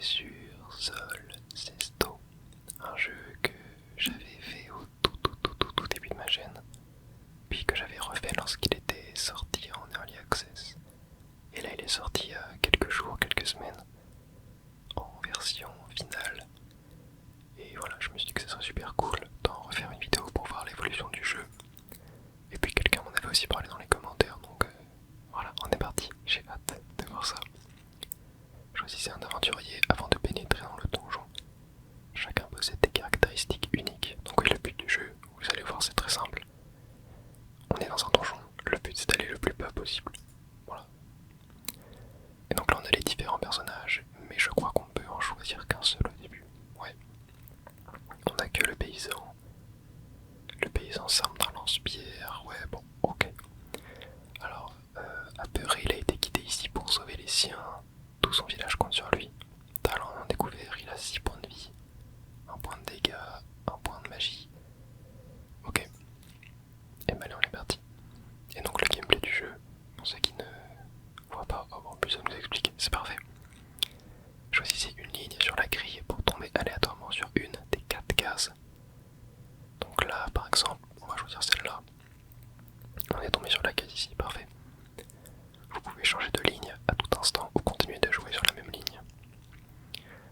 est sur Sol Cesto, un jeu que j'avais fait au tout début de ma chaîne, puis que j'avais refait lorsqu'il était sorti en Early Access. Et là il est sorti il y a quelques jours, quelques semaines, en version finale. Et voilà, je me suis dit que ce serait super cool d'en refaire une vidéo pour voir l'évolution du jeu. Et puis quelqu'un m'en avait aussi parlé dans les commentaires, donc voilà, on est parti, j'ai hâte de voir ça. Choisissez un aventurier avant de pénétrer dans le donjon. Chacun possède des caractéristiques uniques. Donc oui, le but du jeu, vous allez voir, c'est très simple. On est dans un donjon, le but c'est d'aller le plus bas possible. Voilà. Et donc là on a les différents personnages, mais je crois qu'on peut en choisir qu'un seul au début. Ouais. On a que le paysan. Le paysan s'arme d'un lance-pierre. Ouais, bon, ok. Alors, apeuré, il a été quitté ici pour sauver les siens. Tout son village compte sur lui. Talent non découvert, il a 6 points de vie, 1 point de dégâts, 1 point de magie. Ok. Et ben allez, on est parti. Et donc le gameplay du jeu, pour ceux qui ne voient pas, oh, en plus ça nous explique, c'est parfait. Choisissez une ligne sur la grille pour tomber aléatoirement sur une des 4 cases. Donc là, par exemple, on va choisir celle-là. On est tombé sur la case ici, parfait. Vous pouvez changer de ligne à tout instant ou continuer de jouer sur la même ligne.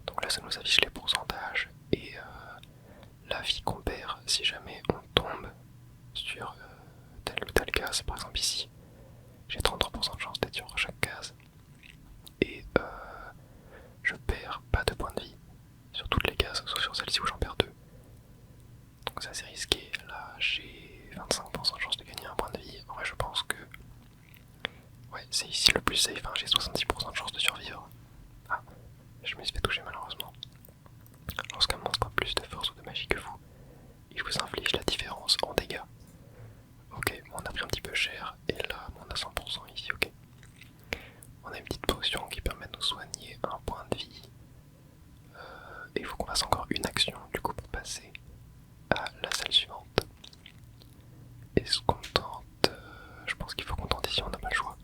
Donc là, ça nous affiche les pourcentages et la vie qu'on perd si jamais on tombe sur telle ou telle case. Par exemple ici, j'ai 33% de chance d'être sur chaque case et je perds pas de points de vie sur toutes les cases, sauf sur celle-ci où j'en perds 2. Donc ça c'est risqué. Là j'ai 25% de chance de gagner un point de vie. En vrai je pense que ouais, c'est ici le plus safe, hein. J'ai 66% de chance de survivre. Ah, je me suis fait toucher malheureusement. Lorsqu'un monstre a plus de force ou de magie que vous, il vous inflige la différence en dégâts. Ok, on a pris un petit peu cher, et là on a 100% ici, ok. On a une petite potion qui permet de nous soigner un point de vie. Et il faut qu'on fasse encore une action du coup pour passer à la salle suivante. Est-ce qu'on tente je pense qu'il faut qu'on tente ici, on n'a pas le choix.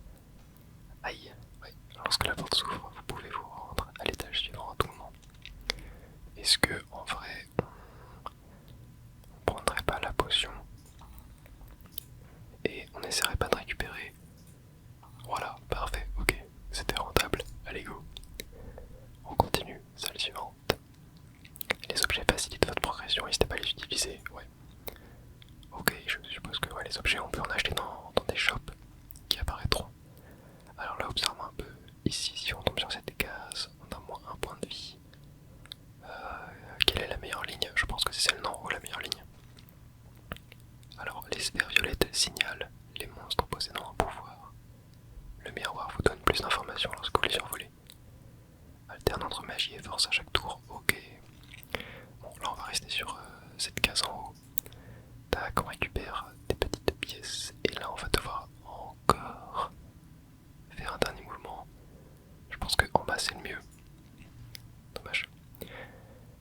Aïe, ouais. Lorsque la porte s'ouvre, vous pouvez vous rendre à l'étage suivant à tout moment. Est-ce que en vrai on prendrait pas la potion et on essaierait pas de récupérer? Voilà, parfait, ok, c'était rentable, allez go. On continue, salle suivante. Les objets facilitent votre progression, n'hésitez pas à les utiliser, ouais. Ok, je suppose que ouais, les objets on peut en acheter dans des shops qui apparaîtront. Alors là, observe un peu, ici si on tombe sur cette case, on a moins 1 point de vie. Quelle est la meilleure ligne? Je pense que c'est celle-là en haut, la meilleure ligne. Alors, les sphères violettes signalent les monstres possédant un pouvoir. Le miroir vous donne plus d'informations lorsque vous les survolez. Alterne entre magie et force à chaque tour, ok. Bon, là on va rester sur cette case en haut. Tac, on récupère des petites pièces. Et là on va devoir encore faire un dernier mouvement. Je pense que en bas c'est le mieux. Dommage.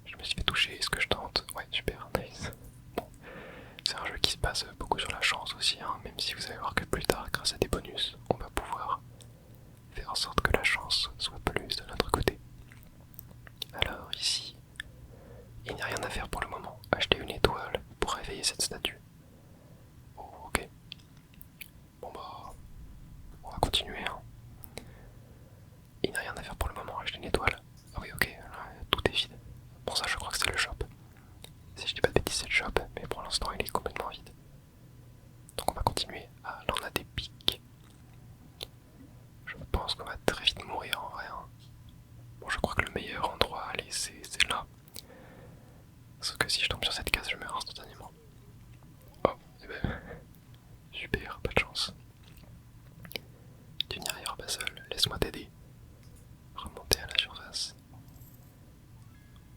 Je me suis fait toucher, est-ce que je tente? Ouais, super, nice. Bon, c'est un jeu qui se base beaucoup sur la chance aussi, hein, même si vous allez voir que plus tard, grâce à des bonus, on va pouvoir faire en sorte que la chance soit plus de notre côté. Alors ici, il n'y a rien à faire pour le moment. Acheter une étoile pour réveiller cette statue. Oh, ok. Bon bah, on va continuer. Hein. Il n'y a rien à faire pour le moment. Acheter une étoile. Ah oui, ok. Là, tout est vide. Bon ça, je crois que c'est le shop. Si je dis pas de bêtises, c'est le shop, mais pour l'instant, il est complètement vide. Donc on va continuer. Ah, là on a des pics. Je pense qu'on va très vite mourir en vrai. Hein. Bon, je crois que le meilleur endroit à aller, c'est là. Sauf que si je tombe sur cette case, je meurs instantanément. Oh, et ben, super, pas de chance. Tu n'y arriveras pas seul, laisse-moi t'aider. Remonter à la surface.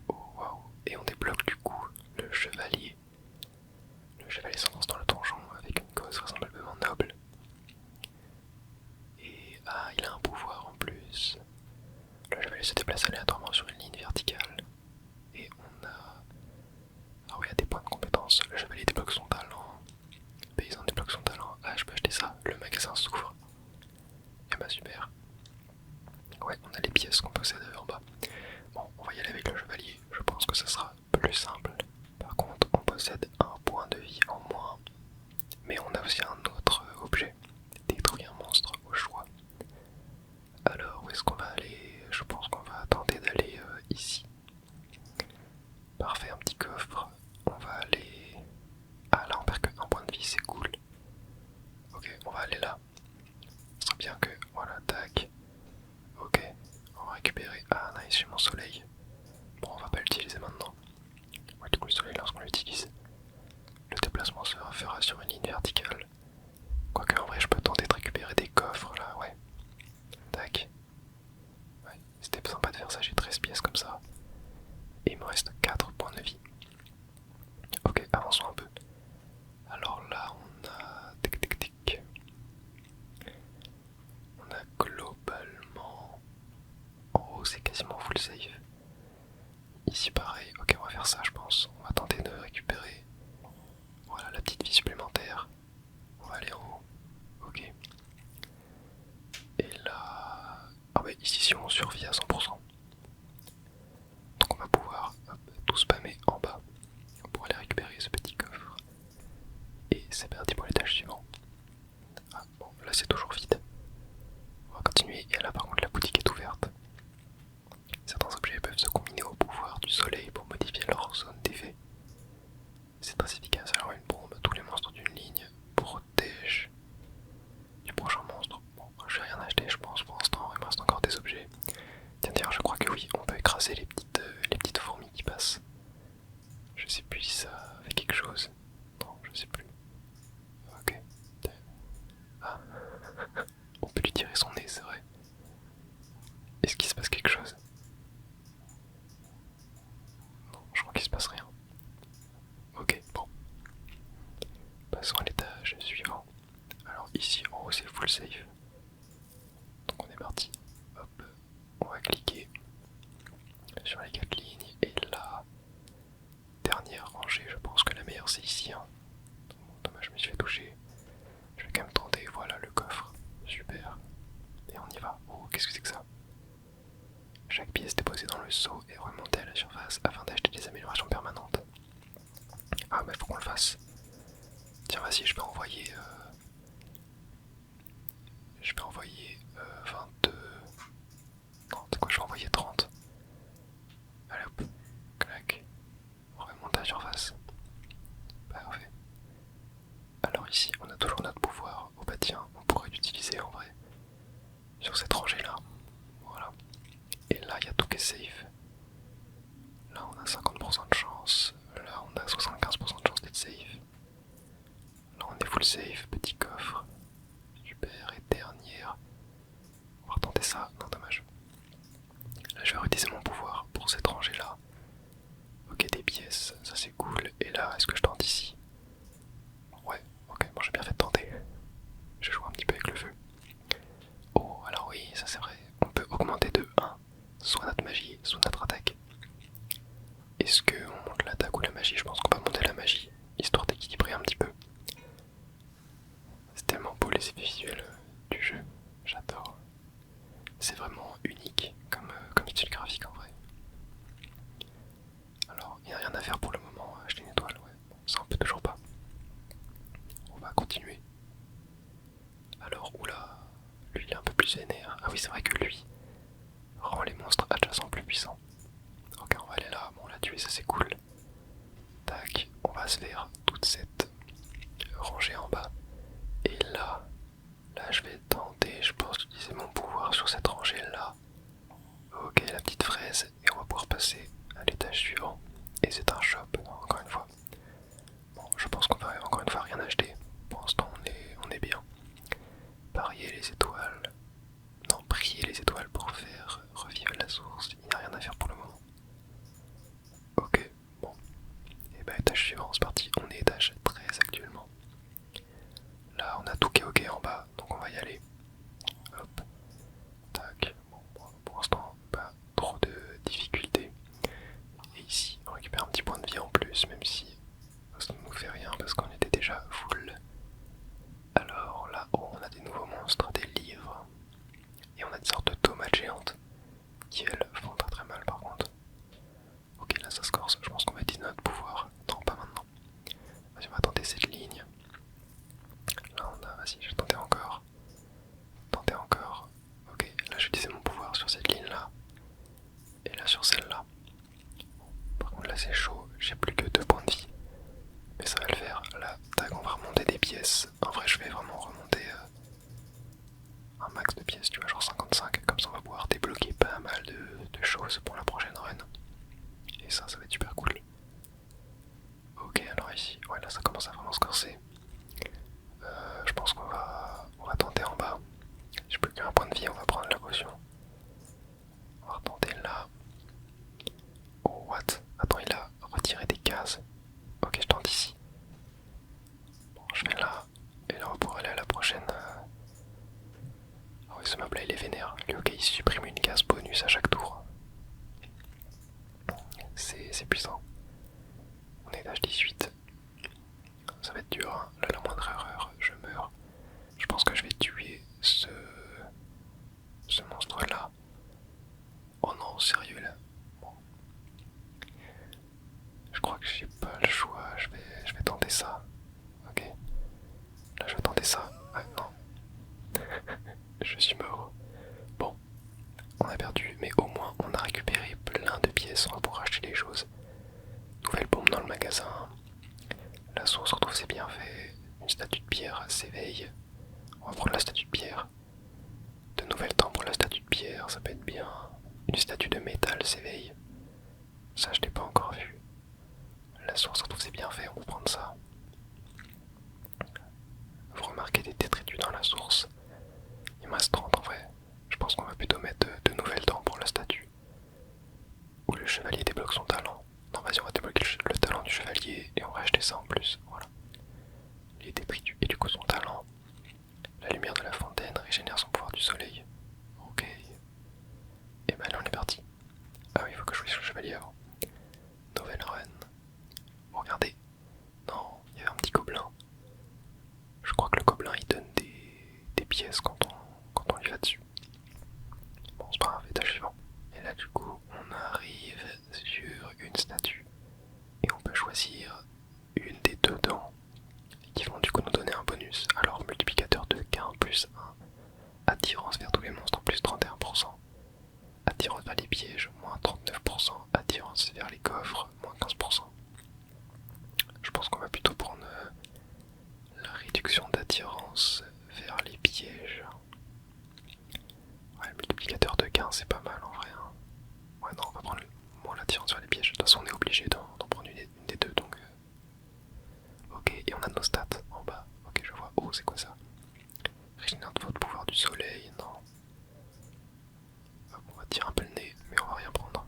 Oh waouh, et on débloque du coup le chevalier. Le chevalier s'enfonce dans le donjon avec une cause vraisemblablement noble. Et ah, il a un pouvoir en plus. Le chevalier se déplace aléatoirement sur une ligne verticale. Et on a... Ah oui, il y a des points de compétence. Le chevalier débloque son talent. Le paysan débloque son talent. Ah, je peux acheter ça. Le magasin s'ouvre. Et bah super. Ouais, on a les pièces qu'on possède en bas. Bon, y aller avec le chevalier, je pense que ce sera plus simple. Par contre, on possède un point de vie en moins, mais on a aussi un autre objet, détruire un monstre au choix. Alors, où est-ce qu'on va aller? Je pense qu'on va tenter d'aller ici. Parfait, un petit coffre. On va aller... Ah, là on perd que un point de vie, c'est cool. Ok, on va aller là. Ce serait bien que... Voilà, tac. Ok, on va récupérer... Ah, nice, j'ai mon soleil. Bon, on va pas l'utiliser maintenant. Ouais, du coup, le soleil, lorsqu'on l'utilise, le déplacement se fera sur une ligne verticale. Quoique, en vrai, je peux tenter de récupérer des coffres, là, ouais. Tac. Ouais, c'était sympa de faire ça, j'ai 13 pièces comme ça. Et il me reste 4 points de vie. Ok, avançons un peu. Alors là, on a... Tic, tic, tic. On a globalement... En haut, c'est quasiment full save. Ici, pareil. Ok, on va faire ça, je pense. On va tenter de récupérer... Voilà, la petite vie supplémentaire. On va aller en haut. Ok. Et là... Ah ouais, ici, si on survit à 100%. Donc on va pouvoir hop, tout spammer en bas pour aller récupérer ce petit coffre. Et c'est parti pour l'étage suivant. Ah bon, là c'est toujours vide. On va continuer. Et là par contre la boutique est ouverte. Certains objets peuvent se combiner au pouvoir du soleil pour modifier leur zone d'effet. C'est très efficace. Alors une bombe, tous les monstres d'une ligne protègent du prochain monstre. Bon, je vais rien acheter je pense pour l'instant, il me reste encore des objets. Tiens, je crois que oui, on peut écraser les petites fourmis qui passent. Je sais plus si ça fait quelque chose. Non, je sais plus. Ok. Ah. On peut lui tirer son nez, c'est vrai. Est-ce qu'il se passe quelque chose? Non, je crois qu'il se passe rien. Ok, bon. Passons à l'étage suivant. Alors ici, en haut, c'est full safe. Donc on est parti. Hop. On va cliquer sur les 4 lignes. Et là, dernière rangée, je pense que la meilleure c'est ici. Hein. Bon, dommage, je me suis fait toucher. Je vais quand même tenter. Voilà le coffre. Super. Et on y va. Oh, qu'est-ce que c'est que ça? Chaque pièce déposée dans le seau est remontée à la surface afin d'acheter des améliorations permanentes. Ah bah faut qu'on le fasse. Tiens vas-y, je vais envoyer 22... Non, c'est quoi, je vais envoyer 30. Allez hop, clac. On remonte à la surface. Parfait. Alors ici, on a toujours notre pouvoir. Oh bah tiens, on pourrait l'utiliser en vrai. Sur cette rangée là. Voilà. Et là, il y a tout qui est safe. Là, on a 50% de chance. Là, on a 75% de chance d'être safe. Là, on est full safe. Petit coffre. Super. Et dernière. On va retenter ça. Non, dommage. Là, je vais réutiliser mon pouvoir pour cette rangée là. Ok, des pièces. Ça, c'est cool. Et là, est-ce que je tente ici? Ouais. Ok, bon, j'ai bien fait de tenter. Je joue un petit peu avec le feu. Oh, alors oui, ça c'est vrai. On peut augmenter de 1 soit notre magie, soit notre attaque. Est-ce qu'on monte l'attaque ou la magie? Je pense qu'on va monter la magie, histoire d'équilibrer un petit peu. C'est tellement beau les effets visuels du jeu, j'adore. C'est vraiment unique comme style graphique en vrai. Alors, il n'y a rien à faire pour le moment, acheter une étoile, ouais. Bon, ça on peut toujours pas. On va continuer. Alors, oula, lui il est un peu plus vénère. Ah oui, c'est vrai que lui rend les monstres adjacents plus puissants. Ok, on va aller là, bon on l'a tué, ça c'est cool. Tac, on va se faire toute cette rangée en bas. Et là je vais tenter, je pense, d'utiliser mon pouvoir sur cette rangée là. Ok, la petite fraise, et on va pouvoir passer à l'étage suivant. Et c'est un shop, encore une fois. Bon, je pense qu'on va encore une fois rien acheter. Pour l'instant, on est bien. Parier les étoiles. Non, prier les étoiles pour faire revivre la source. Il n'y a rien à faire pour le moment. Ok, bon. Et bah, étage suivant, c'est parti. On est étage 13 actuellement. Là, on a tout qui est ok en bas, donc on va y aller. Hop. Tac. Bon, pour l'instant, pas trop de difficultés. Et ici, on récupère un petit point de vie en plus, même si ça ne nous fait rien parce qu'on était déjà full. Alors là-haut, on a des nouveaux monstres, des livres. Et on a des sortes de tomates géantes qui, elles, font vraiment sérieux là. Bon. Je crois que j'ai pas le choix, je vais tenter ça. Ok. Là je vais tenter ça. Ah non. Je suis mort. Bon, on a perdu, mais au moins on a récupéré plein de pièces, on va pouvoir acheter des choses. Nouvelle bombe dans le magasin. La source retrouve ses bienfaits. Une statue de pierre s'éveille. On va prendre la statue de pierre. De nouvelles temps pour la statue de pierre, ça peut être bien. Une statue de métal s'éveille. Ça je l'ai pas encore vu. La source retrouve ses bienfaits, on va prendre ça. Vous remarquez des détritus dans la source. Il me reste 30 en vrai. Je pense qu'on va plutôt mettre de nouvelles dents pour la statue. Ou le chevalier débloque son talent. Non vas-y on va débloquer le talent du chevalier et on va acheter ça en plus. Voilà. Les détritus et du coup son talent. La lumière de la fontaine régénère son pouvoir du soleil. Ok. Et ben là on est parti. Ah oui il faut que je choisisse le chevalier avant. Nouvelle run. Regardez. Non, il y avait un petit gobelin. Je crois que le gobelin il donne des pièces quand on lui va dessus. Bon c'est pas grave, étage suivant. Et là du coup on arrive sur une statue. Et on peut choisir une des deux dents qui vont du coup nous donner un bonus. Alors multiplicateur de gain plus 1. Attirance vers tous les monstres plus 31%. Attirance vers les pièges moins 39%. Attirance vers les coffres moins 15%. Je pense qu'on va plutôt prendre la réduction d'attirance vers les pièges. Ouais, le multiplicateur de gain c'est pas mal en vrai. Hein. Ouais non on va prendre moins l'attirance vers les pièges. De toute façon on est obligé d'en prendre une des deux donc. Ok et on a nos stats en bas. Ok je vois. Oh c'est quoi ça? Régénère de votre pouvoir du soleil, non. Hop, on va tirer un peu le nez mais on va rien prendre.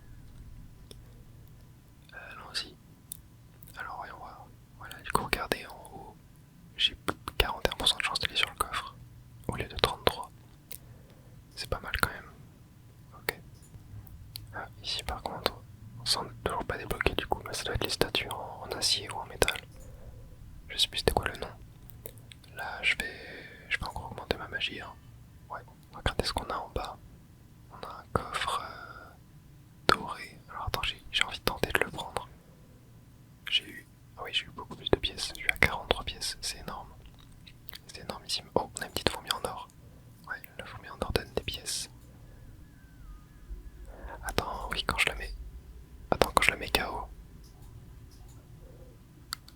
Allons-y. Alors voyons voir. Voilà du coup regardez en haut. J'ai 41% de chance d'aller sur le coffre. Au lieu de 33. C'est pas mal quand même. Ok. Ah, ici par contre, on sent toujours pas débloqué du coup, mais ça doit être les statues en acier ou en métal. Je sais plus c'était quoi le nom. Là je vais encore augmenter ma magie. Hein. Ouais, regardez ce qu'on a en bas. On a un coffre doré. Alors attends, j'ai envie de tenter de le prendre. Ah oui, j'ai eu beaucoup plus de pièces. Je suis à 43 pièces, c'est énorme. C'est énormissime. Oh, on a une petite fourmi en or. Ouais, la fourmi en or donne des pièces. Attends, oui, quand je la mets. Attends, quand je la mets KO.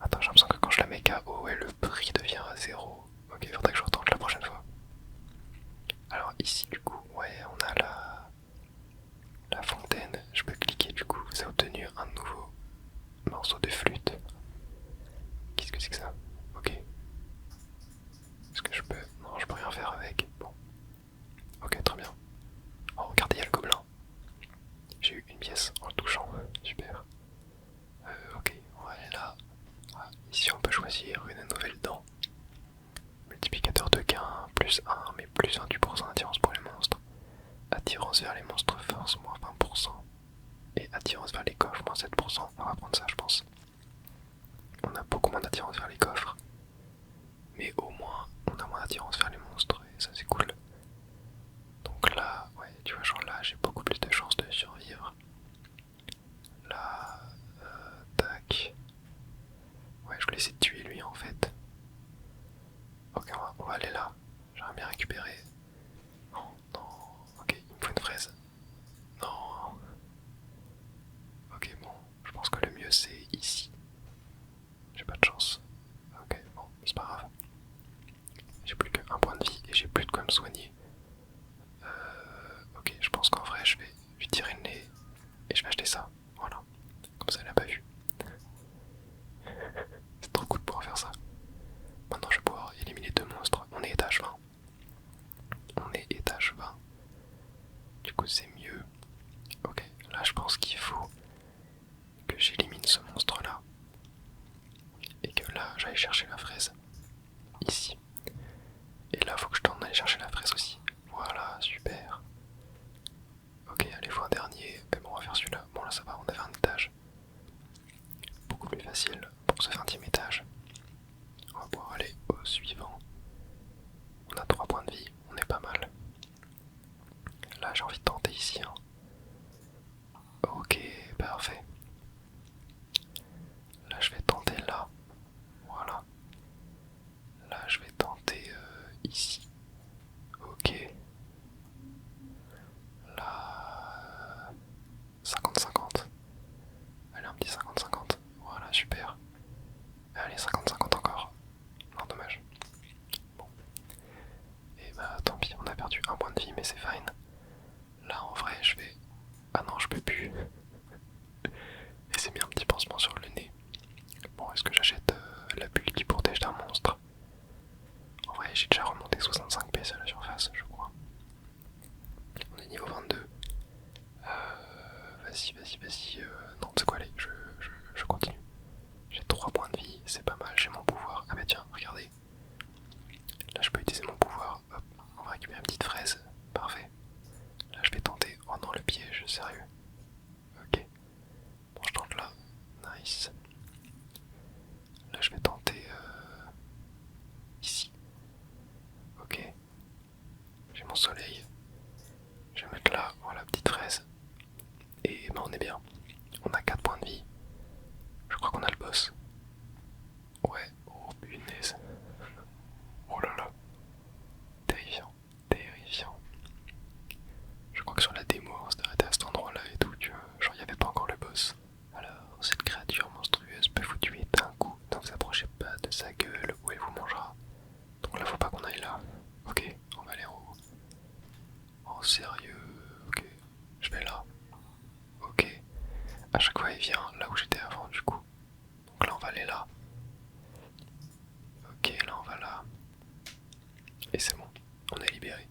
Attends, j'ai l'impression que quand je la mets KO, ouais, le prix devient à 0. Ok, faudrait que je retente la prochaine fois. Alors ici, du coup, ouais, on a la fontaine. Je peux cliquer, du coup, vous avez obtenu un nouveau morceau de flûte. Qu'est-ce que c'est que ça? Ok. Est-ce que je peux... Non, je peux rien faire avec. Bon. Ok, très bien. Oh, regardez, il y a le gobelin. J'ai eu une pièce en le touchant. Super. Ok, on va aller là. Ah, ici, on peut choisir une nouvelle dent. Multiplicateur de gain, plus 1, mais plus 1 du pourcent d'attirance pour les monstres. Attirance vers les monstres force, moins 20%. Et attirance vers les coffres, moins 7%. On va prendre ça, je pense. On a beaucoup moins d'attirance vers les coffres. Mais au moins, on a moins d'attirance vers les monstres. Et ça, c'est cool. Donc là, ouais, tu vois, genre là, j'ai beaucoup plus de chances de survivre. Là, tac. Ouais, je voulais essayer de tuer lui en fait. Ok, on va aller là. J'aimerais bien récupérer. Non, non. Ok, il me faut une fraise. Non. Ok, bon. Je pense que le mieux c'est ici. J'ai pas de chance. Ok, bon, c'est pas grave. J'ai plus qu'un point de vie et j'ai plus de quoi me soigner. Ok, je pense qu'en vrai je vais lui tirer le nez et je vais acheter ça. Voilà. Comme ça elle a pas vu. C'est trop cool de pouvoir faire ça. Maintenant je vais pouvoir éliminer deux monstres. On est étage 20. On est étage 20. Du coup c'est mieux. Ok, là je pense qu'il faut que j'élimine ce monstre vas-y. Non, c'est quoi, allez, je continue. J'ai 3 points de vie, c'est pas mal, j'ai mon pouvoir. Ah bah tiens, regardez. Là, je peux utiliser mon pouvoir. Hop, on va récupérer une petite fraise. Parfait. Là, je vais tenter. Oh non, le piège, sérieux. Ok. Bon, je tente là. Nice. Là, je vais tenter ici. Ok. J'ai mon soleil. Je vais mettre là, voilà, petite fraise. Et ben, on est bien. On a 4 points de vie. Je crois qu'on a le boss. Ouais. Oh punaise. Oh là là. Terrifiant. Terrifiant. Je crois que sur la démo, on s'est arrêté à cet endroit-là et tout, tu vois. Genre, il n'y avait pas encore le boss. Alors, cette créature monstrueuse peut vous tuer d'un coup. Ne vous approchez pas de sa gueule ou elle vous mangera. Donc là, faut pas qu'on aille là. Ok, on va aller en haut. Oh, sérieux. Ok, je vais là. Ok. À chaque fois, il vient là où j'étais avant, du coup. Donc là, on va aller là. Ok, là, on va là. Et c'est bon, on est libéré.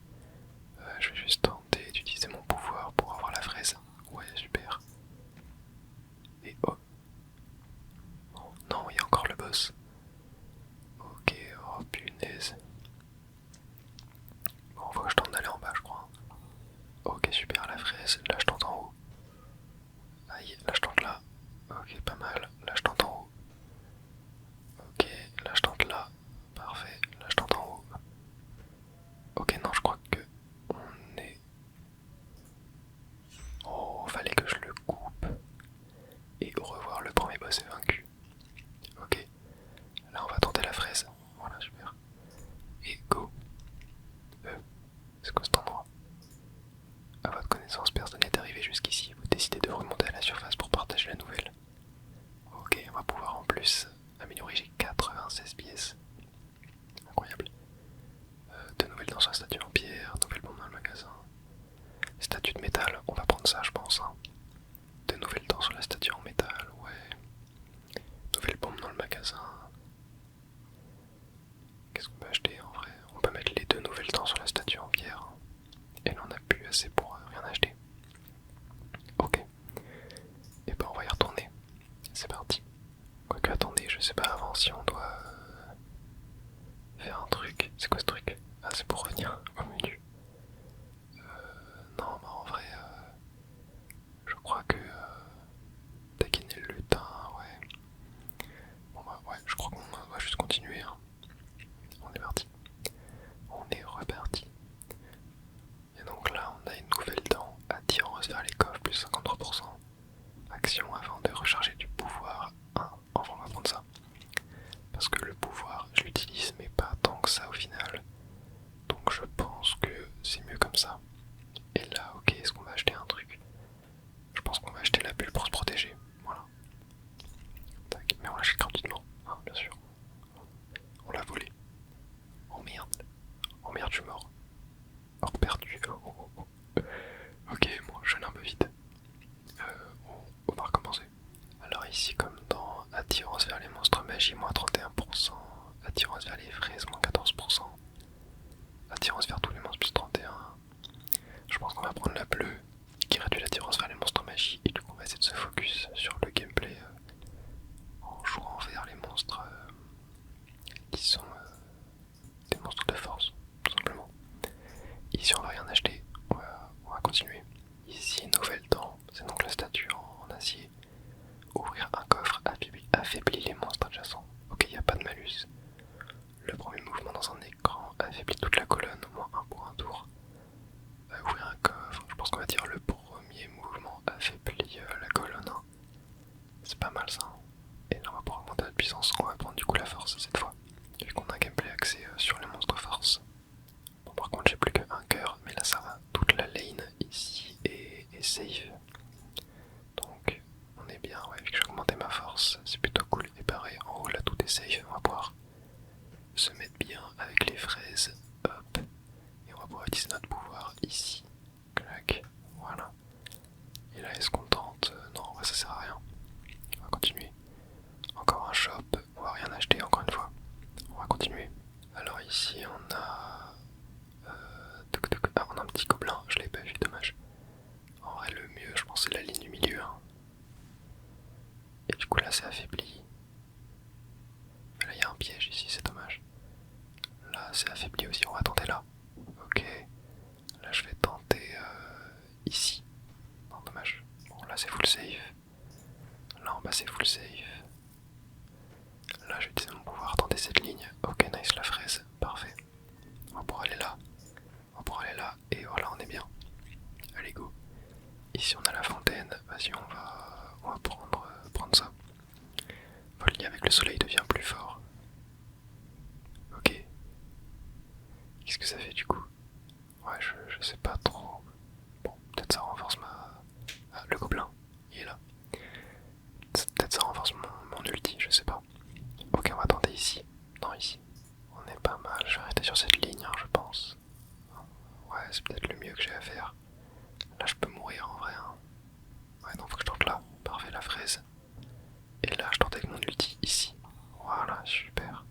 Je vais juste tenter d'utiliser mon pouvoir pour avoir la fraise. Ouais, super. Et oh. Oh non, il y a encore le boss. Ok, oh punaise. Bon, faut que je tente d'aller en bas, je crois. Ok, super, la fraise. Là, je tente en haut. Aïe, là, je tente là. Ok, pas mal. Là, je tente en haut. Ok, là, je tente là. Parfait. Là, je tente en haut. Ok, non, je crois que on est... Oh, fallait que je le coupe. Et au revoir, le premier boss est vaincu. Ok, là, on va tenter la fraise. Voilà, super. Et go. C'est quoi cet endroit? À votre connaissance, personne n'est arrivé jusqu'ici. Vous décidez de remonter à la surface pour partager la nouvelle. Ok, on va pouvoir en plus améliorer. J'ai 96 pièces. Incroyable. De nouvelles dans la statue en pierre, nouvelles bombes dans le magasin. Statue de métal, on va prendre ça, je pense. Hein. De nouvelles dents sur la statue en métal, ouais. Nouvelles bombes dans le magasin. Qu'est-ce qu'on peut acheter en vrai? On peut mettre les 2 nouvelles dents sur la statue en pierre. Et là, on a plus assez pour rien acheter. Ok. Et ben, on va y retourner. C'est parti. Quoique, attendez, je sais pas avant si on doit faire un truc. C'est quoi ce truc? Ah, c'est pour revenir au menu. Non, mais en vrai, je crois que taquiner le lutin, ouais. Bon bah ouais, je crois qu'on va juste continuer. Hein. On est parti. On est reparti. Et donc là, on a une nouvelle dent. Attirance vers les coffres, plus 53%. Action avant de recharger du pouvoir 1. Enfin, on va prendre ça. Parce que le pouvoir, je l'utilise, mais pas tant que ça au final. Donc je pense que c'est mieux comme ça. Et là, ok, est-ce qu'on va acheter un truc? Je pense qu'on va acheter la bulle pour se protéger. Voilà. Tac. Mais on l'achète gratuitement, hein, bien sûr. On l'a volé. Oh merde. Oh merde, je suis mort. Or perdu. Ok, bon, je vais un peu vite. On va recommencer. Alors ici, comme dans attirance vers les monstres magie, moins 31%. Attirance vers les fraises, moins 14%. Attirance vers tous les monstres, plus 31. Je pense qu'on va prendre la bleue, qui réduit l'attirance vers les monstres magie. Et du coup, on va essayer de se focus sur le gameplay en jouant vers les monstres qui sont des monstres de force, tout simplement. Ici, on va rien acheter. On va continuer. Ici, nouvelle dent. C'est donc la statue en acier. Ouvrir un coffre affaiblit les monstres adjacents. Ok, il n'y a pas de malus. Le premier mouvement dans un écran affaiblit toute la colonne, moins 1 pour un tour. Ouvrir un coffre, je pense qu'on va dire le premier mouvement affaiblit la colonne. Hein. C'est pas mal ça. Et là on va pouvoir augmenter notre puissance, on va prendre du coup la force cette fois. Vu qu'on a un gameplay axé sur les monstres force. Bon par contre j'ai plus qu'un cœur, mais là ça va. Toute la lane ici est safe. Donc on est bien, ouais, vu que j'ai augmenté ma force, c'est plutôt cool. Et pareil, en haut là tout est safe, on va pouvoir se mettre bien avec les fraises. Hop. Et on va pouvoir utiliser notre pouvoir ici. Clac. Voilà. Et là est-ce qu'on tente? Non, ça sert à rien. On va continuer. Encore un shop, on va rien acheter encore une fois. On va continuer. Alors ici on a... Ah, on a un petit gobelin, je l'avais pas vu, dommage. En vrai le mieux je pense c'est la ligne du milieu. coup là c'est affaibli. Mais là il y a un piège ici, c'est dommage. Là c'est affaibli aussi, on va tenter là. Ok. Là je vais tenter ici. Non dommage. Bon là c'est full safe. Là en bas c'est full safe. Là je vais utiliser mon pouvoir, tenter cette ligne. Ok nice la fraise, parfait. On va pouvoir aller là. On va pouvoir aller là. Et voilà on est bien. Allez go. Ici on a la fontaine. Vas-y on va prendre ça. Volney avec le soleil devient plus fort. Ok. Qu'est-ce que ça fait du coup? Ouais, je sais pas trop. Bon, peut-être ça renforce ma... Ah, le gobelin, il est là. Peut-être ça renforce mon ulti, je sais pas. Ok, on va tenter ici. Non, ici. On est pas mal, je vais arrêter sur cette ligne, hein, je pense. Ouais, c'est peut-être le mieux que j'ai à faire. Là, je peux mourir en vrai. Hein. Ouais, non, faut que je tente là. Parfait, la fraise. Et là, je tente avec mon ulti ici. Voilà, super.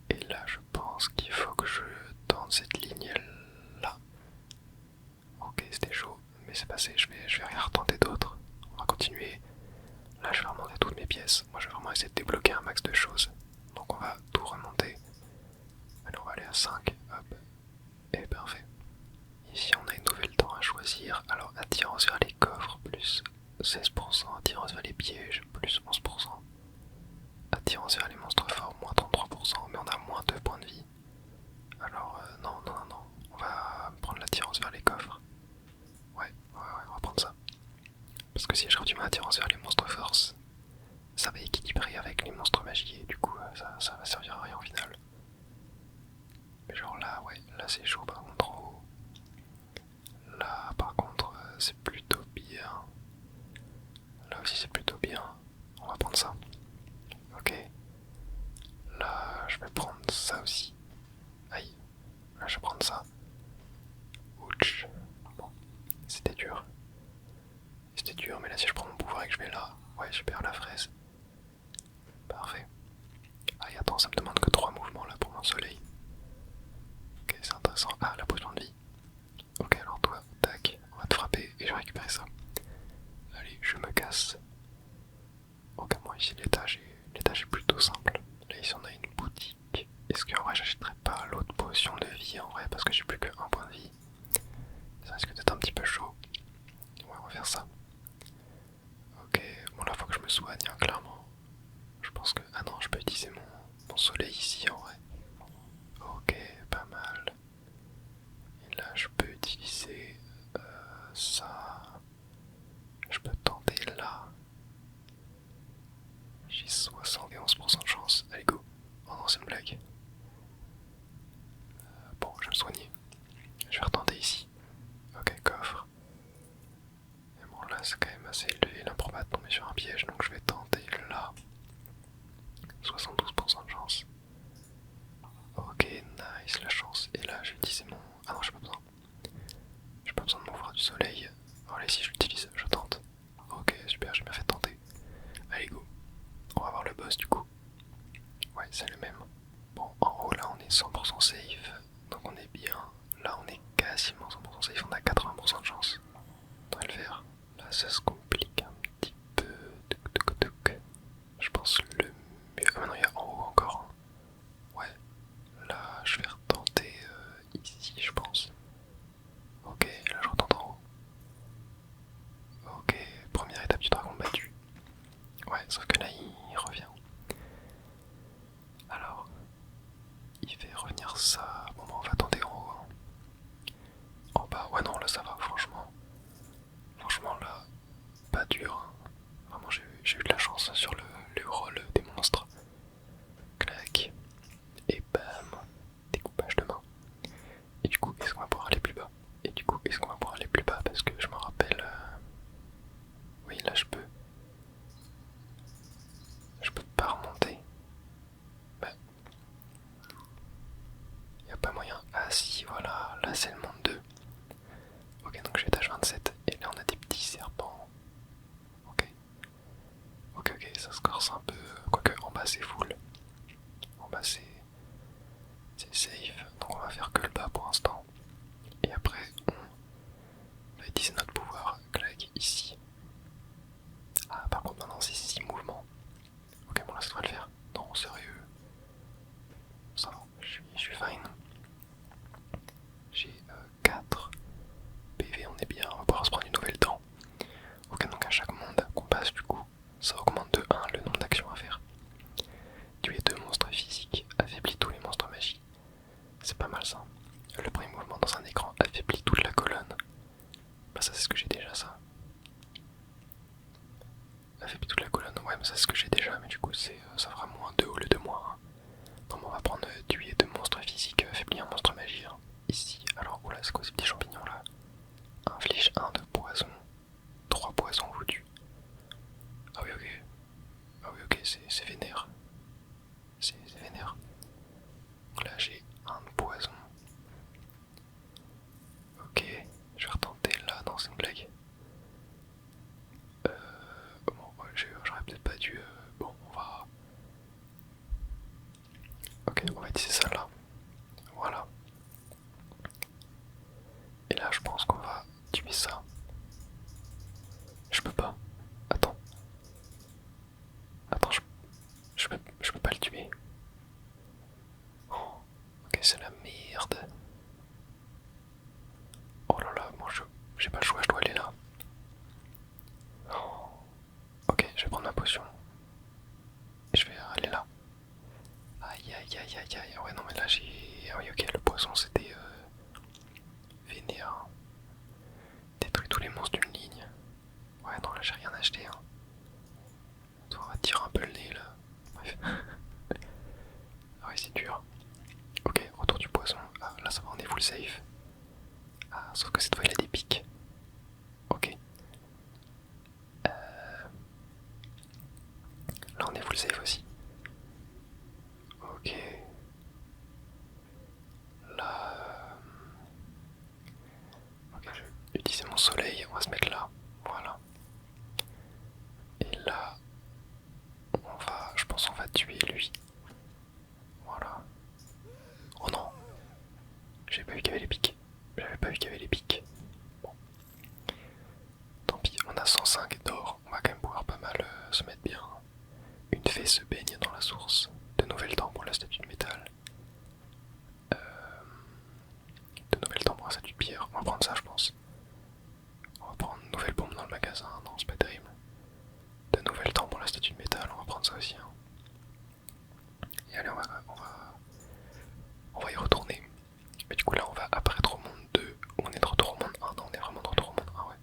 Et là, je pense qu'il faut que je tente cette ligne là. Ok, c'était chaud, mais c'est passé. Je vais rien retenter d'autre. On va continuer. Là, je vais remonter toutes mes pièces. Moi, je vais vraiment essayer de débloquer un max de choses. Donc, on va tout remonter. Allez, on va aller à 5. Hop. Et parfait. Ici, on a une nouvelle temps à choisir. Alors, attirance vers les coffres, plus 16%. Attirance vers les pièges, plus 11%. Attirance vers les monstres forts, moins 33%. Mais on a moins 2 points de vie. Alors, non. On va prendre l'attirance vers les coffres. Ouais, on va prendre ça. Parce que si je réduis ma attirance vers les monstres force, ça va équilibrer avec les monstres magiques et du coup ça va servir à rien au final. Mais genre là, ouais, là c'est chaud par contre en haut. Là par contre c'est plutôt bien. Là aussi c'est plutôt bien. On va prendre ça. Ok. Là je vais prendre ça aussi. Aïe. Là je vais prendre ça. Ouch. Bon, c'était dur. C'était dur, mais là si je prends mon pouvoir et que je vais là, ouais super la fraise. Parfait. Ah et attends, ça me demande que 3 mouvements là pour mon soleil. Ok, c'est intéressant. Ah, la potion de vie. Ok, alors toi, tac, on va te frapper et je vais récupérer ça. Allez, je me casse. Ok, moi ici l'étage est plutôt simple. Là ici on a une boutique. Est-ce qu'en vrai j'achèterais pas l'autre potion de vie en vrai parce que j'ai plus que 1 point de vie? Ça risque d'être un petit peu chaud. Ouais, on va faire ça. Ok, bon là faut que je me soigne, hein, clairement. Je pense que... Ah non, je peux utiliser mon soleil ici en vrai. Ok, pas mal. Et là je peux utiliser ça. Je peux tenter là. J'ai 71% de chance. Allez go. Oh non, c'est une blague. Bon, je vais me soigner. Je vais retenter ici. Ok, coffre. Et bon là c'est quand même assez élevé l'improbable de tomber sur un piège, donc je vais tenter là. 72% de chance. Ok, nice la chance. Et là j'ai utilisé mon... Ah non, j'ai pas besoin. J'ai pas besoin de mon pouvoir du soleil. Allez, si je l'utilise, je tente. Ok, super, j'ai bien fait tenter. Allez go. On va voir le boss du coup. Ouais, c'est le même. Bon, en haut là on est 100% safe. Donc on est bien. Là on est quasiment 100% safe. On a 80% de chance. On devrait le faire. Là ça se complique un petit peu. Je pense le mieux... Ah non, il y a en haut encore. Ouais. Là je vais retenter ici je pense. Ok, là je retente en haut. Ok, première étape du dragon battu. Ouais, sauf que là il revient. Alors, il fait revenir ça. Bon, bah, on va tenter en haut. Hein. En bas, ouais, non, là ça va, franchement. Franchement, là, pas dur. Hein. Vraiment, j'ai eu de la chance sur le rôle des monstres. Clac. Et bam. Découpage de main. Et du coup, est-ce qu'on va pouvoir aller plus bas? Et du coup, est-ce qu'on va pouvoir aller plus bas? Parce que je me rappelle. Oui, là, je peux. Je peux pas remonter. Bah. Y a pas moyen. Ah, si, voilà. Là, c'est le monde 2. Ok, donc j'ai étage 27. Et là, on a des petits serpents. Ok. Ok, ça se corse un peu. Quoique, en bas, c'est full. En bas, c'est safe. Donc, on va faire que le bas pour l'instant. Et après, on va utiliser notre pouvoir. Clac, ici. Ah, par contre, maintenant, c'est 6 mouvements. affaiblit toute la colonne. Ouais, mais ça c'est ce que j'ai déjà, mais du coup ça fera -2 au lieu de -1. Non, mais on va prendre tuer 2 monstres physiques, affaiblir un monstre magie. Hein. Ici, alors oula, c'est quoi ces petits champignons là? Inflige 1 de poison, 3 poisons vous tue. Ah oui, ok. Ah oui, ok, c'est vénère. C'est vénère. Donc là j'ai un de poison. Ok, je vais retenter là, non c'est une blague. Bon, ouais, j'aurais peut-être pas dû... bon, on va... Ok, on va utiliser ça là. Voilà. Et là je pense qu'on va tuer ça. Je peux pas. Attends. Attends, je peux pas le tuer. Oh, ok, c'est la merde. Oh là là, bon, j'ai pas le choix, je dois aller là. Oh. Ok, je vais prendre ma potion. Et je vais aller là. Aïe aïe aïe aïe aïe. Ouais, non, mais là j'ai. Ah oui, ok, le poisson c'était vénère. Détruit tous les monstres d'une ligne. Ouais, non, là j'ai rien acheté. Hein. On va tirer un peu le nez là. Bref. Ah ouais, c'est dur. Ok, retour du poisson. Ah, là ça va, on est full safe. Ah, sauf que cette fois il a des pics. Ok. Là on est full safe aussi. Ok. Là. Ok, je vais utiliser mon soleil, on va se mettre là. Voilà. Et là, je pense qu'on va tuer lui. Voilà. Oh non. J'avais pas vu qu'il y avait les pics. J'avais pas vu qu'il y avait les pics. Bon. Tant pis, on a 105 d'or. On va quand même pouvoir pas mal se mettre bien. Une fée se baigne dans la source. De nouvelles dents pour la statue de métal. De nouvelles dents pour la statue de pierre. On va prendre ça, je pense. On va prendre une nouvelle bombe dans le magasin. Non, c'est pas terrible. De nouvelles dents pour la statue de métal. On va prendre ça aussi. Hein. Et allez, on va y retourner. Mais du coup, là, on va apparaître au monde 2. On est de retour au monde 1. Non, on est vraiment de retour au monde 1, ouais.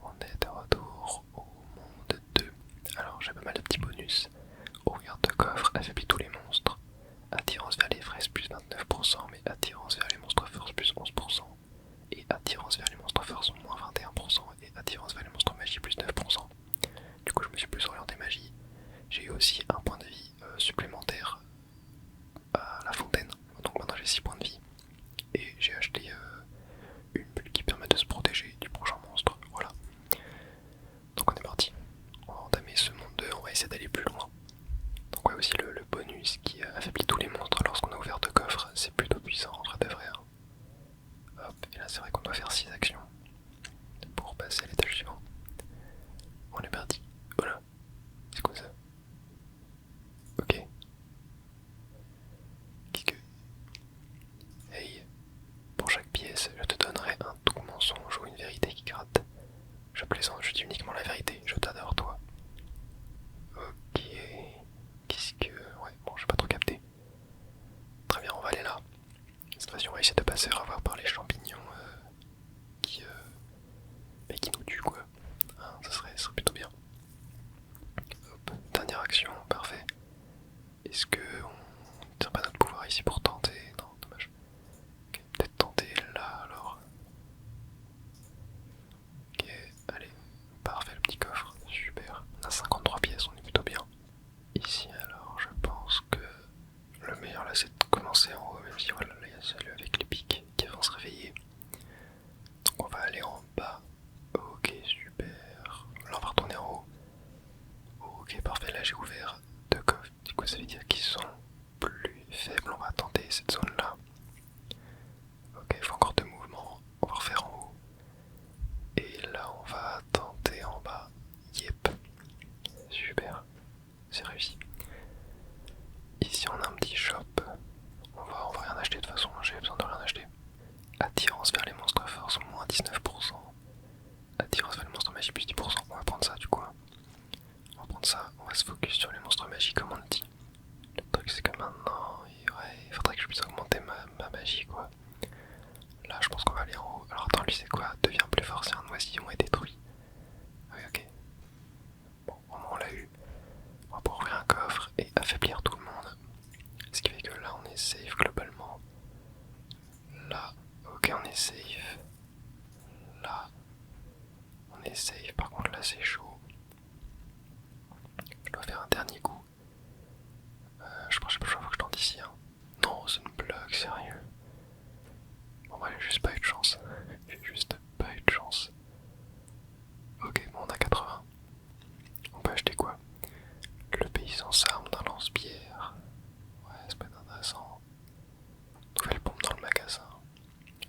On est de retour au monde 2. Alors, j'ai pas mal de petits bonus. Ouvrir de coffre, affaiblit tous les monstres. Attirance vers les fraises plus 29%, mais attirance vers les monstres force plus 11%. Et attirance vers les monstres force moins 21%. Et attirance vers les monstres magie plus 9%. Du coup, je me suis plus orienté magie. J'ai eu aussi un point de vie supplémentaire à la fontaine. Donc maintenant j'ai 6 points de vie. Et j'ai acheté une bulle qui permet de se protéger du prochain monstre. Voilà. Donc on est parti. On va entamer ce monde 2, on va essayer d'aller plus loin. Donc ouais, aussi le bonus qui affaiblit tous les monstres lorsqu'on a ouvert deux coffres, c'est plutôt puissant en vrai de vrai. Hein. Hop, et là c'est vrai qu'on doit faire 6 actions pour passer à l'étage suivant. On est parti. Voilà. C'est quoi ça? Ok. Qu'est-ce que... Hey. Pour chaque pièce, je te donnerai un doux mensonge ou une vérité qui gratte. Je plaisante, je dis uniquement la vérité. Je t'adore, toi. Ok. Qu'est-ce que... Ouais, bon, j'ai pas trop capté. Très bien, on va aller là. Cette fois-ci, on va essayer de pas se faire avoir par les champignons qui nous tuent, quoi. Hein, ça serait plutôt bien. Hop, dernière action, parfait. Est-ce que on ne tient pas notre pouvoir ici pour tenter? Non, dommage. Ok, peut-être tenter là alors. Ok, allez, parfait le petit coffre, super. On a 53 pièces, on est plutôt bien. Ici alors, je pense que le meilleur là c'est de commencer en haut, même si voilà, là il y a celui avec les pics qui vont se réveiller. Donc on va aller en bas. Ok, super. Là on va retourner en haut. Ok, parfait, là j'ai ouvert deux coffres. Du coup ça veut dire qu'ils sont plus faibles. On va tenter cette zone là. Ok, il faut encore deux mouvements. On va refaire en haut. Et là on va tenter en bas. Yep. Super. C'est réussi. Ici on a un petit shop. On va rien acheter de toute façon, j'ai besoin de rien acheter. Attirance vers les monstres force moins 19%. Attirance vers les monstres magie plus 10%. On va prendre ça du coup. On va prendre ça, on va se focus sur les monstres magie comme on dit. Le truc c'est que maintenant, il faudrait que je puisse augmenter ma magie quoi. Là je pense qu'on va aller en haut. Alors attends, lui c'est quoi? Devient plus fort si un oisillon est détruit. Ah oui, ok. Bon, on lance-pierre. Ouais, ça peut être intéressant. Nouvelle pompe dans le magasin.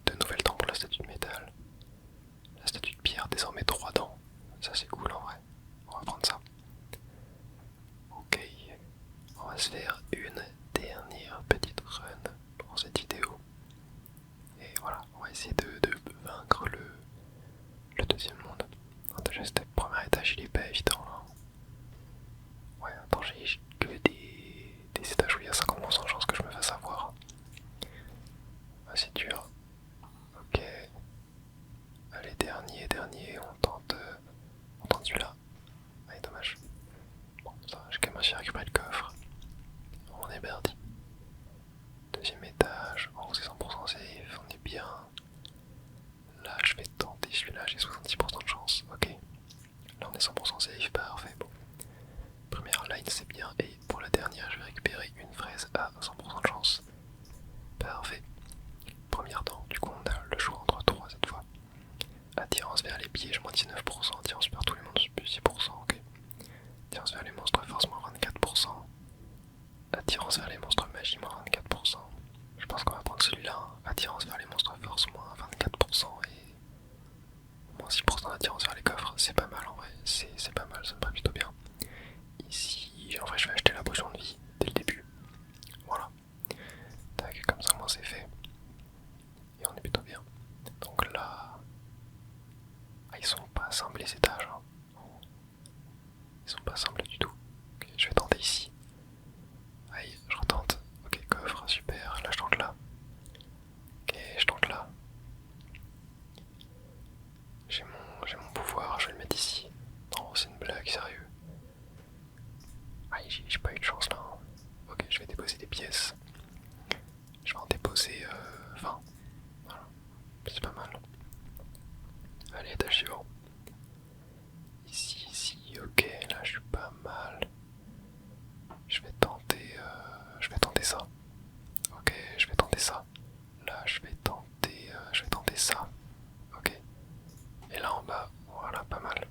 De nouvelles dents pour la statue de métal. La statue de pierre, désormais 3 dents. Ça c'est cool en vrai. On va prendre ça. Ok. On va se faire une dernière petite run pour cette vidéo. Et voilà, on va essayer de vaincre le deuxième monde. Alors déjà, ce premier étage, il est pas évident là. Ouais, attends, j'ai que des étages où il y a 50% de chance que je me fasse avoir. Ah, c'est dur. Ok. Allez, dernier, on tente celui-là. Allez, dommage. Bon, ça va, j'ai quand même réussi à récupérer le coffre. On est perdu. Deuxième étage, oh, c'est 100% safe, on est bien. Là, je vais tenter celui-là, j'ai 66% de chance. Ok. Là, on est 100% safe, parfait. Bon. Première line, c'est bien. Et pour la dernière, je vais récupérer une fraise à 100% de chance. Parfait. Première dent, du coup, on a le choix entre 3 cette fois. Attirance vers les pièges, moins 19%. Attirance vers tous les monstres, plus 6%. Ok. Attirance vers les monstres, force, moins 24%. Attirance vers les monstres, magie, moins 24%. Je pense qu'on va prendre celui-là. Hein. Attirance vers les monstres, force, moins 24%. Et moins 6% d'attirance vers les coffres. C'est pas mal en vrai. C'est pas mal, ça me paraît plutôt bien. Ici, en vrai, je vais acheter la potion de vie dès le début. Voilà. Tac, comme ça, moi, c'est fait. Et on est plutôt bien. Donc là. Ah, ils sont pas simples les étages. Hein. Ils sont pas simples du tout. Okay, je vais tenter ici. Aïe, je retente. Ok, coffre, super. Là, je tente là. Ok, je tente là. J'ai mon pouvoir, je vais le mettre ici. Non, c'est une blague, sérieux. Aïe, j'ai pas eu de chance là. Hein. Ok, je vais déposer des pièces. Je vais en déposer 20. Voilà, c'est pas mal. Allez, étage suivant. Ici, ok, là je suis pas mal. Je vais tenter ça. Ok, je vais tenter ça. Là, je vais tenter ça. Ok. Et là en bas, voilà, pas mal.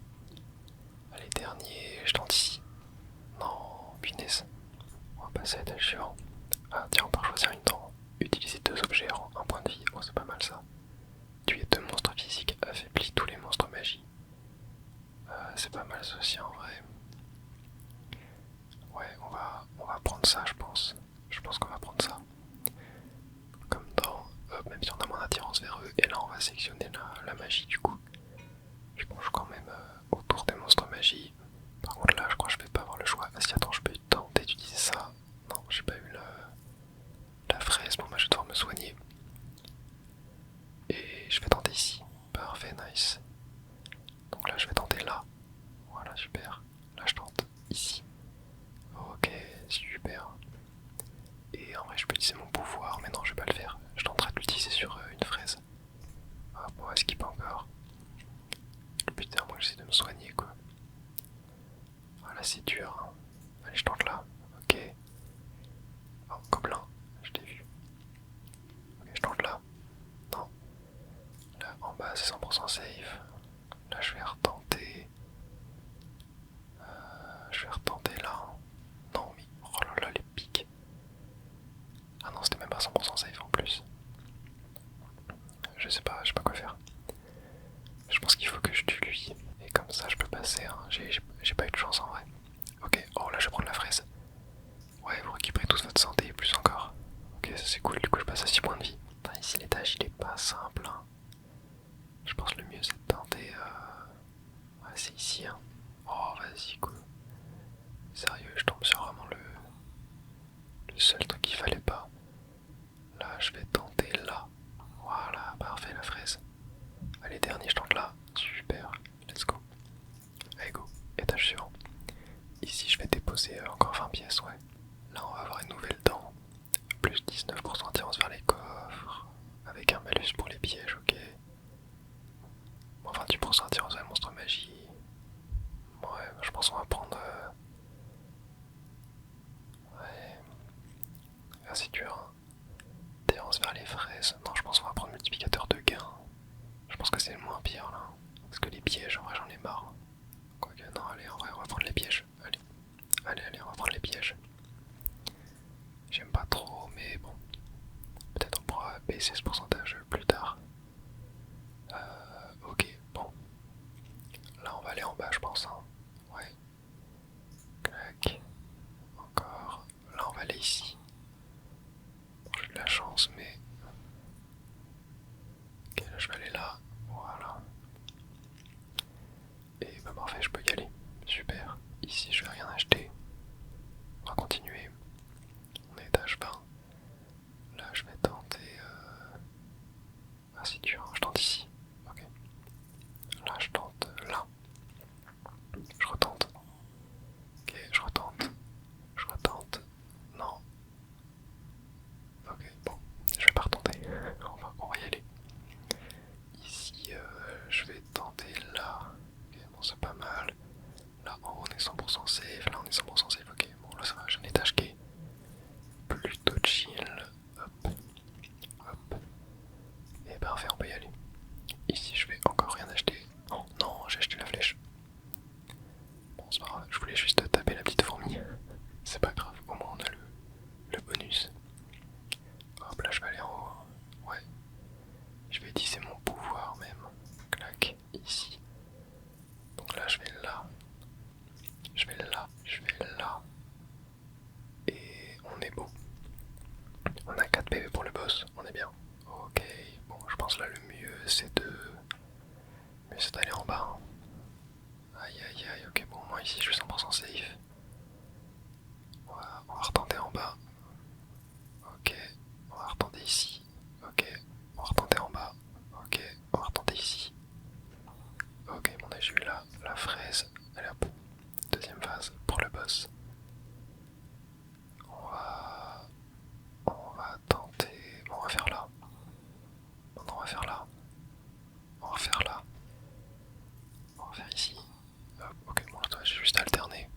Allez, dernier, je tente ici. Non, punaise. On va passer à l'étage suivant. Ah, tiens, on peut choisir une dent. Utiliser 2 objets en 1 point de vie. Oh, c'est pas mal ça. Tuer 2 monstres physiques, affaiblit tous les monstres magie. C'est pas mal ça aussi en vrai. Ouais, on va prendre ça, je pense. Je pense qu'on va prendre ça. Comme dans, même si on a moins d'attirance vers eux. Et là, on va sélectionner la magie du coup. Je penche quand même autour des monstres magie. Par contre, là, je crois que je vais pas avoir le choix. Ah si, attends, je peux tenter d'utiliser ça. Non, j'ai pas eu la fraise. Bon, bah, je vais devoir me soigner. Et je vais tenter ici. Parfait, nice. Donc là, je vais tenter là. Voilà, super. Là, je tente ici. Ok, super. Et en vrai, je peux utiliser mon pouvoir, mais non, je vais pas le faire. Je tenterai de l'utiliser sur une fraise. Hop, on va skip encore. Le but c'est moi que j'essaie de me soigner, quoi. Voilà, c'est dur. Hein. Allez, je tente là. Ok. Oh, gobelin, je t'ai vu. Ok, je tente là. Non. Là, en bas, c'est 100% safe. Là, je vais retenter. Je vais retenter là. Non, mais oh là là, les pics. Ah non, c'était même pas 100% safe en plus. Je sais pas quoi faire. Je pense qu'il faut que je tue lui. Et comme ça, je peux passer. Hein. J'ai pas eu de chance en vrai. Ok, oh là, je vais prendre la fraise. Ouais, vous récupérez toute votre santé et plus encore. Ok, ça c'est cool, du coup, je passe à 6 points de vie. Putain, ici, l'étage il est pas simple. Hein. Je pense que le mieux c'est de tenter. Ouais, c'est ici. Hein. Oh, vas-y, cool. Sérieux, je tombe sur vraiment le seul truc qu'il fallait pas. Là, je vais tenter là. Voilà, parfait la fraise. Allez, dernier, je tente là. Super, let's go. Allez, go, étage suivant. Ici, je vais déposer encore 20 pièces, ouais. Là, on va avoir une nouvelle dent. Plus 19% attirance vers les coffres. Avec un malus pour les pièges, ok. Bon, 28% attirance vers les monstres magie. Ouais, je pense qu'on va prendre. Ouais. Ah, c'est dur. Hein. Attirance vers les fraises. Non, je pense qu'on va prendre multiplicateur de gains. Je pense que c'est le moins pire là. Parce que les pièges, en vrai, j'en ai marre. Quoique, non, allez, en vrai, on va prendre les pièges. Allez, on va prendre les pièges. laisser ce pourcentage plus tard. Ok, bon. Là on va aller en bas je pense. Hein. Ouais. Clac. Encore. Là on va aller ici. Bon, j'ai de la chance mais... Ok, là je vais aller là. Voilà. Et bah parfait, je peux y aller. Super. Ici je vais rien acheter. On va continuer. On est étage 20. Là je vais tenter... Ah c'est dur, hein. Je tente ici. Ok. Là je tente là. Je retente. Ok, je retente. Je retente. Non. Ok, bon. Je vais pas retenter. On va y aller. Ici, je vais tenter là. Ok, bon c'est pas mal. Là en haut on est 100% safe. Là on est 100% safe. Ok, bon là ça va. J'ai un étage qui est plutôt chill. Hop. Hop. Et parfait, on peut y aller. Ici je vais encore rien acheter. Oh non, j'ai acheté la flèche. Bon c'est pas grave, je voulais juste taper la petite fourmi. C'est pas grave, au moins on a le bonus. Hop là je vais aller en haut. Ouais. Je vais utiliser mon pouvoir même. Clac, ici. Donc là je vais là. Je vais là. Je vais là. Et on est beau. On a 4 PV pour le boss, on est bien. Ok, bon je pense là le mieux c'est d'aller en bas. Hein. Aïe aïe aïe, ok bon moi ici je suis 100% safe. On va retenter en bas. Ok, on va retenter ici. Ok, on va retenter en bas. Ok, on va retenter ici. Ok, bon j'ai eu là la fraise. Allez hop, deuxième phase pour le boss. On va tenter. Bon, on va faire là. Non, on va faire là. On va faire là. On va faire ici. Hop, ok, bon là j'ai juste alterné.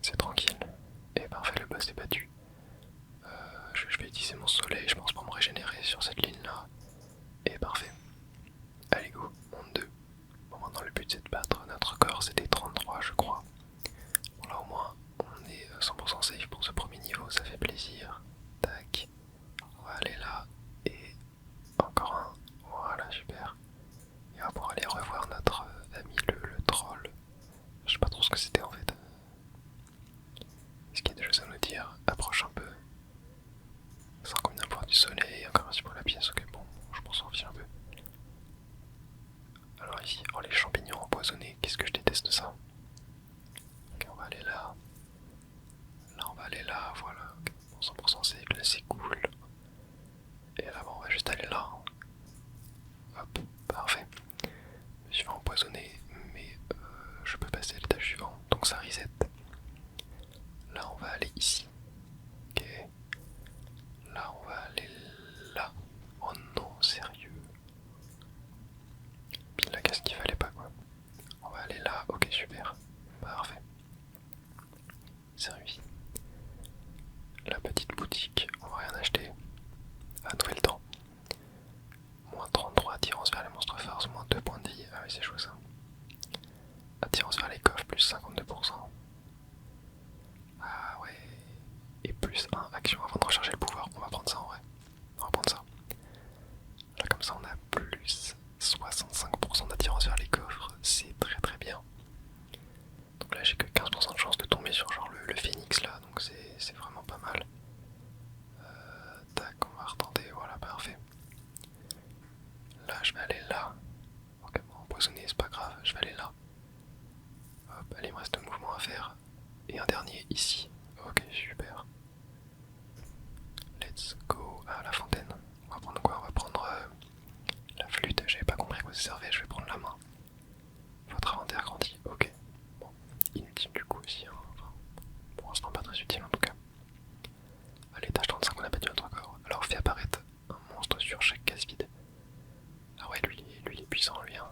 C'est tranquille. Et parfait, le boss est battu. Je vais utiliser mon soleil, je pense, pour me régénérer sur cette ligne là. Et parfait. Allez go, monde 2. Bon maintenant le but c'est de battre notre corps, c'était 33 je crois. Bon là au moins on est 100% safe pour ce premier niveau, ça fait plaisir. Tac. On va aller là. Et encore un. Voilà, super. Et on va pouvoir aller revoir notre ami le troll. Je sais pas trop ce que c'était en fait. Est-ce qu'il y a des choses à nous dire? Approche un peu. Sans combien pour du soleil, encore un petit pour la pièce, ok bon, je m'en fiche un peu. Alors ici, oh les champignons empoisonnés, qu'est-ce que je déteste ça. Ok, on va aller là. Là on va aller là, voilà. Okay. Bon, 100% safe, là c'est cool. Et là bon, on va juste aller là. Hop, parfait. Je me suis fait empoisonner, mais je peux passer à l'étage suivant, donc ça reset. Là on va aller ici. Ok. Là on va aller là. Oh non, sérieux. Puis là qu'est-ce qu'il fallait pas quoi. On va aller là, ok super. Parfait. Servi. La petite boutique, on va rien acheter. À nouvel temps. Moins 33, attirance vers les monstres farces, moins 2 points de vie. Ah oui c'est chaud ça. Attirance vers les coffres, plus 52%. Ah ouais. Et plus 1 action avant de recharger le pouvoir. On va prendre ça en vrai. On va prendre ça. Là comme ça on a plus 65% d'attirance vers les coffres. C'est très très bien. Donc là j'ai que 15% de chance de tomber sur genre le phénix là. Donc c'est vraiment pas mal. Tac, on va retenter. Voilà, parfait. Là je vais aller là. Ok bon, empoisonné c'est pas grave. Je vais aller là. Hop, allez il me reste 2 mouvements à faire. Et un dernier ici. Ok super. Let's go à la fontaine. On va prendre quoi? On va prendre la flûte. J'avais pas compris à quoi ça servait. Je vais prendre la main. Votre inventaire grandit. Ok. Bon, inutile du coup aussi. Hein. Enfin, pour l'instant pas très utile en tout cas. À l'étage 35 on a battu notre corps. Alors fait apparaître un monstre sur chaque case vide. Ah ouais lui il est puissant lui hein.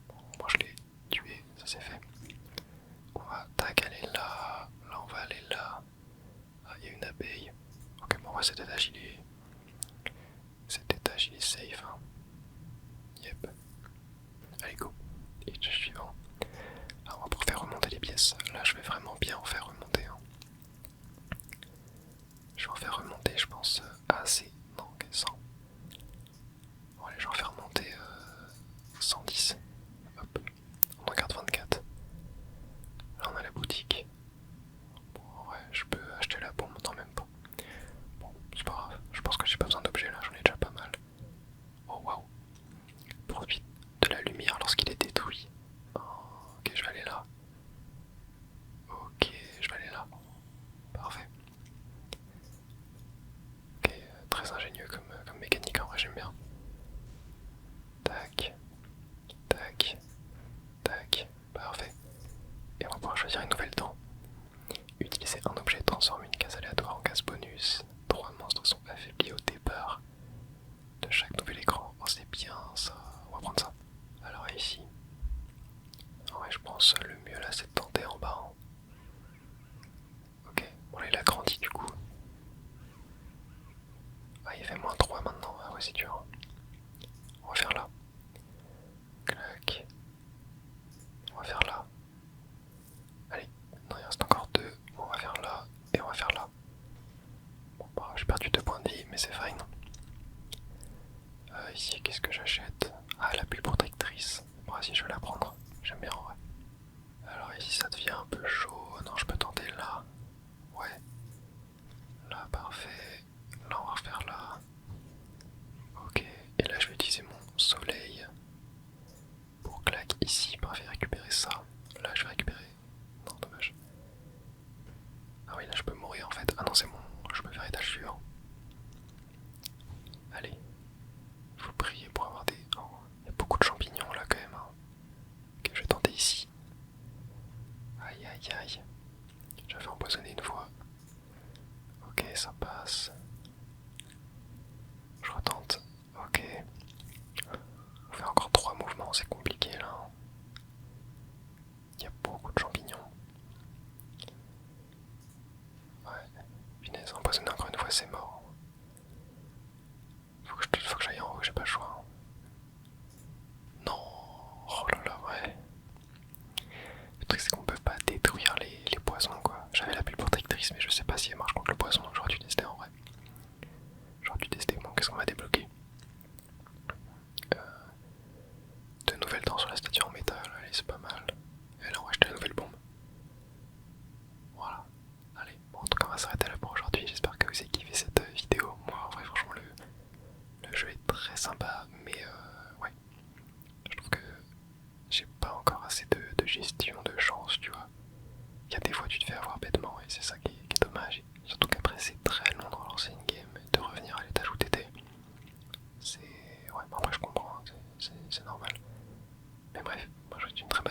Bon, moi je l'ai tué, ça c'est fait. On va tac aller là. Là on va aller là. Ah il y a une abeille. Ok bon ouais cet étage il est. Cet étage il est safe hein. Yep. Allez go. Étage suivant. Là on va pouvoir faire remonter les pièces. Là je vais vraiment bien en faire remonter hein. Je vais en faire remonter je pense assez. Non ok 100. peu chaud. Non, je peux tenter là. Ouais. Là, parfait. Là, on va refaire là. Ok. Et là, je vais utiliser mon soleil pour claque ici. Parfait, récupérer ça. Là, je vais récupérer. Non, dommage. Ah oui, là, je peux mourir en fait. Ah non, c'est bon. Je peux faire étage suivant. Allez. Faut prier pour avoir des... Oh, il y a beaucoup de champignons là quand même. Hein. Ok, je vais tenter ici. Aïe aïe aïe. J'avais empoisonné une fois. Ok, ça passe. Je retente. Ok. On fait encore 3 mouvements, c'est compliqué là. Il y a beaucoup de champignons. Ouais. Punaise, empoisonner encore une fois, c'est mort. Faut que j'aille en haut, j'ai pas le choix. Non. Oh là là, ouais. Le truc c'est qu'on peut pas détruire les poisons quoi. J'avais la bulle protectrice mais je sais pas si elle marche contre le poison donc j'aurais dû tester en vrai. J'aurais dû tester. Bon, qu'est-ce qu'on va débloquer? De nouvelles dents sur la statue en métal, allez c'est pas mal. Et là on va acheter la nouvelle bombe. Voilà. Allez, bon en tout cas on va s'arrêter là pour aujourd'hui. J'espère que vous avez kiffé cette vidéo. Moi en vrai franchement le jeu est très sympa mais ouais. Je trouve que j'ai pas encore assez de gestion de chance tu vois. Il y a des fois tu te fais avoir bêtement et c'est ça qui est dommage. Surtout qu'après c'est très long de relancer une game et de revenir à l'étage où t'étais. C'est... Ouais, bon, après je comprends, hein, c'est normal. Mais bref, moi je vous souhaite une très bonne